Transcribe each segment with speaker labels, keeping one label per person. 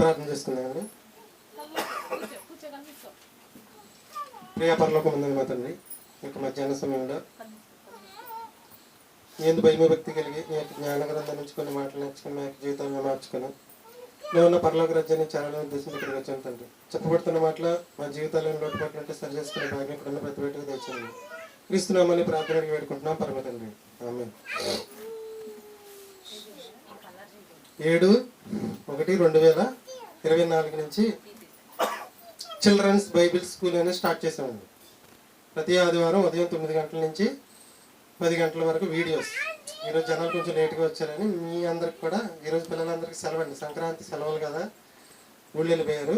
Speaker 1: ప్రార్థన చేసుకున్నామండి. ప్రియ పరలోకం ఉందని మా తండ్రి, ఇక మధ్యాహ్న సమయంలో నేను భయభక్తి కలిగి నీ యొక్క జ్ఞాన గ్రంథం నుంచి కొన్ని మాటలు నేర్చుకుని మా యొక్క జీవితంలో మార్చుకుని నేను పరలోక రాజ్యాన్ని చాలా ఉద్దేశం ఇక్కడికి వచ్చాను తండ్రి. చెప్పబడుతున్న మాటల మా జీవితాల్లో లోటుపాట్లు అంటే సరి చేసుకునే భాగ్యం ఇక్కడ ప్రతి ఒక్కటిగా తెచ్చింది. క్రీస్తునామని ప్రార్థనకి వేడుకుంటున్నాం పరమ తండ్రి. ఆమేన్. 7/1/2024 నుంచి చిల్డ్రన్స్ బైబిల్ స్కూల్ అనేది స్టార్ట్ చేసామండి. ప్రతి ఆదివారం ఉదయం 9 గంటల నుంచి 10 గంటల వరకు వీడియోస్. ఈరోజు జనాలు కొంచెం లేట్గా వచ్చారని మీ అందరికి కూడా ఈరోజు పిల్లలందరికీ సెలవు అండి. సంక్రాంతి సెలవులు కదా, ఊళ్ళు వెళ్ళిపోయారు.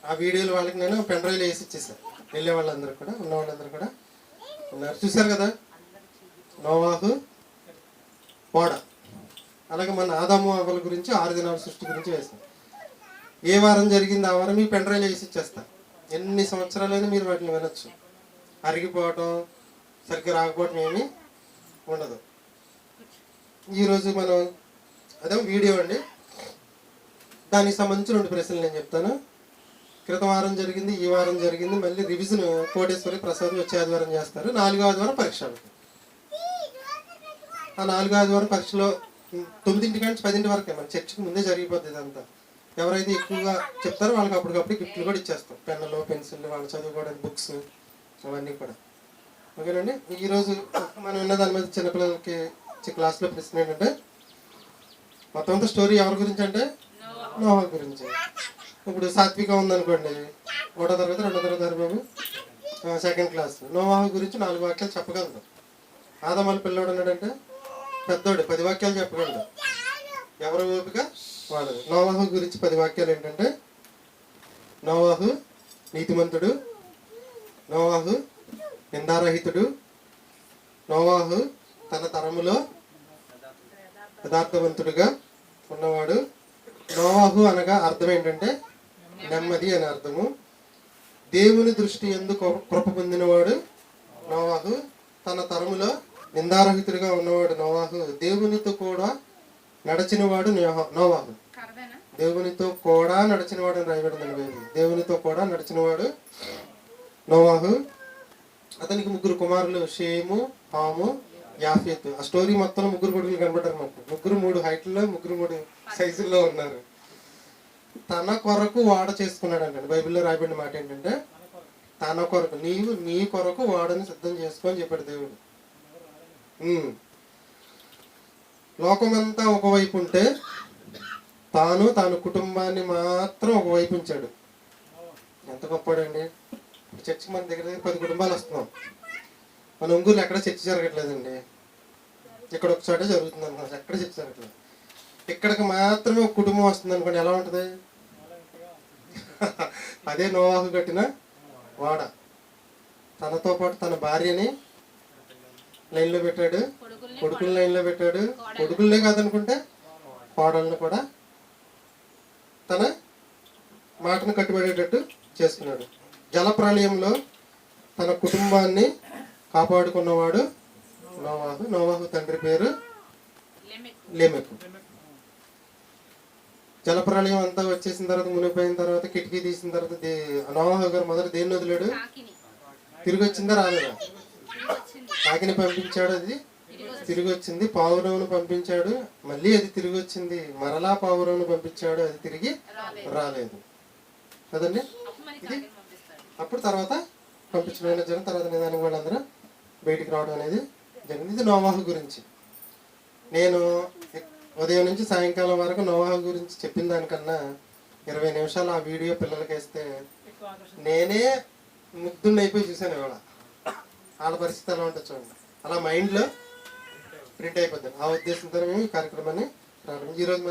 Speaker 1: ఆ వీడియోలు వాళ్ళకి నేను పెన్ డ్రైవ్లో వేసి ఇచ్చేసాను. వెళ్ళే వాళ్ళందరూ కూడా ఉన్న వాళ్ళందరూ కూడా ఉన్నారు. చూశారు కదా, నోవాహు ఓడ, అలాగే మన ఆదాము అవ్వల గురించి 6 దినాల సృష్టి గురించి వేసాం. ఏ వారం జరిగింది ఆ వారం మీ పెన్ డ్రైవ్లో వేసి ఇచ్చేస్తాను. ఎన్ని సంవత్సరాలైనా మీరు వాటిని వినొచ్చు. అరిగిపోవటం, సరిగ్గా రాకపోవటం ఏమీ ఉండదు. ఈరోజు మనం అదే వీడియో అండి. దానికి సంబంధించి 2 ప్రశ్నలు నేను చెప్తాను. క్రితం వారం జరిగింది, ఈ వారం జరిగింది, మళ్ళీ రివిజన్ కోటేశ్వరి ప్రసాద్ వచ్చే ఆదివారం చేస్తారు. 4వ ఆదివారం పరీక్ష. ఆ 4వ ఆదివారం పరీక్షలో 9 నుంచి 10 వరకే మన చర్చికి ముందే జరిగిపోద్ది ఇదంతా. ఎవరైతే ఎక్కువగా చెప్తారో వాళ్ళకి అప్పటికప్పుడు గిఫ్ట్లు కూడా ఇచ్చేస్తాం. పెన్నులు, పెన్సిళ్ళు, వాళ్ళు చదువుకోవడానికి బుక్స్ అవన్నీ కూడా. ఓకేనండి. ఈరోజు మనం ఉన్న దాని మీద చిన్నపిల్లలకి క్లాస్లో ప్రశ్న ఏంటంటే, మొత్తం అంతా స్టోరీ ఎవరి గురించి అంటే నోవా గురించి. ఇప్పుడు సాత్విక ఉందనుకోండి, 1వ తరగతి 2వ తరగతి బాబు 2nd క్లాస్. నోవాహు గురించి 4 వాక్యాలు చెప్పగలదు. ఆదమాల పిల్లోడు ఉన్నాడంటే పెద్దోడు 10 వాక్యాలు చెప్పగలడు. ఎవరు ఓపిక వాళ్ళది. నోవాహు గురించి 10 వాక్యాలు ఏంటంటే, నోవాహు నీతిమంతుడు, నోవాహు నిందారహితుడు, నోవాహు తన తరములో యథార్థవంతుడుగా ఉన్నవాడు. నోవాహు అనగా అర్థం ఏంటంటే నెమ్మది అని అర్థము. దేవుని దృష్టి యందు కృప పొందినవాడు నోవాహు. తన తరములో నిందారహితుడిగా ఉన్నవాడు నోవాహు. దేవునితో కూడా నడిచినవాడు నోవాహు. దేవునితో కూడా నడిచినవాడు అని రాయబడిందండి బైబిల్. దేవునితో కూడా నడిచినవాడు నోవాహు. అతనికి 3 కుమారులు, షేము, హాము, యాఫెతు. ఆ స్టోరీ మొత్తం 3 కొడుకులు కనబడ్డారు మాకు. 3 3 హైట్లో, 3 3 సైజుల్లో ఉన్నారు. తన కొరకు వాడ చేసుకున్నాడు అండి. బైబిల్లో రాయబడిన మాట ఏంటంటే, తన కొరకు, నీవు నీ కొరకు వాడని సిద్ధం చేసుకో అని చెప్పాడు దేవుడు. లోకమంతా ఒకవైపు ఉంటే తాను కుటుంబాన్ని మాత్రం ఒకవైపు ఉంచాడు. ఎంత గొప్పడండి. చర్చి మన దగ్గర 10 కుటుంబాలు వస్తున్నాం. మన ఒంగూరులో ఎక్కడ చర్చి జరగట్లేదండి. ఇక్కడ ఒక చోట జరుగుతుంది అనుకున్నాను, ఎక్కడ చర్చి జరగట్లేదు. ఇక్కడికి మాత్రమే ఒక కుటుంబం వస్తుంది అనుకోండి, ఎలా ఉంటుంది? అదే నోవాహు కట్టిన వాడ. తనతో పాటు తన భార్యని లైన్లో పెట్టాడు, కొడుకులు లైన్లో పెట్టాడు. కొడుకులనే కాదనుకుంటే కోడలను కూడా తన మాటను కట్టుబడేటట్టు చేసుకున్నాడు. జలప్రళయంలో తన కుటుంబాన్ని కాపాడుకున్నవాడు నోవాహు. నోవాహు తండ్రి పేరు లెమెకు. జలప్రళయం అంతా వచ్చేసిన తర్వాత, మునిగిపోయిన తర్వాత, కిటికీ తీసిన తర్వాత నోవాహు గారు మొదట దేన్ని వదిలాడు? తిరిగి వచ్చిందా రాలేదా? కాకిని పంపించాడు, అది తిరిగి వచ్చింది. పావురవును పంపించాడు, మళ్ళీ అది తిరిగి వచ్చింది. మరలా పావురవును పంపించాడు, అది తిరిగి రాలేదు కదండి. ఇది అప్పుడు తర్వాత పంపించడం జరిగింది. తర్వాత నిదానికి వాళ్ళందరూ బయటికి రావడం అనేది జరిగింది. ఇది నోవాహు గురించి. నేను ఉదయం నుంచి సాయంకాలం వరకు నోవాహు గురించి చెప్పిన దానికన్నా 20 నిమిషాలు ఆ వీడియో పిల్లలకి వేస్తే నేనే ముగ్ధుని అయిపోయి చూశాను. ఇవాళ వాళ్ళ పరిస్థితి ఎలా ఉంటుంది చూడండి. అలా మైండ్లో ప్రింట్ అయిపోతుంది. ఆ ఉద్దేశంతో మేము ఈ కార్యక్రమాన్ని ప్రారంభించి ఈరోజు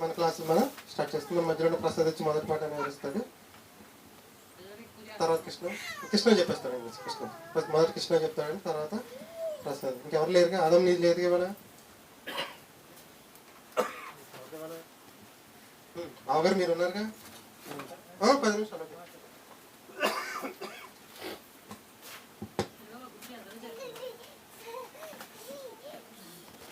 Speaker 1: మన క్లాసులు మనం స్టార్ట్ చేస్తున్నాం. మధ్యలో ప్రసాద్ వచ్చి మొదటి పాట వివరిస్తాడు. తర్వాత కృష్ణ చెప్పేస్తాడండి. కృష్ణ మొదటి కృష్ణ చెప్తాడండి, తర్వాత ప్రసాద్. ఇంకెవరు లేరుగా? ఆదం నీది లేదుగా ఇవాళ? బావగారు మీరు ఉన్నారుగా? 10 నిమిషాలు.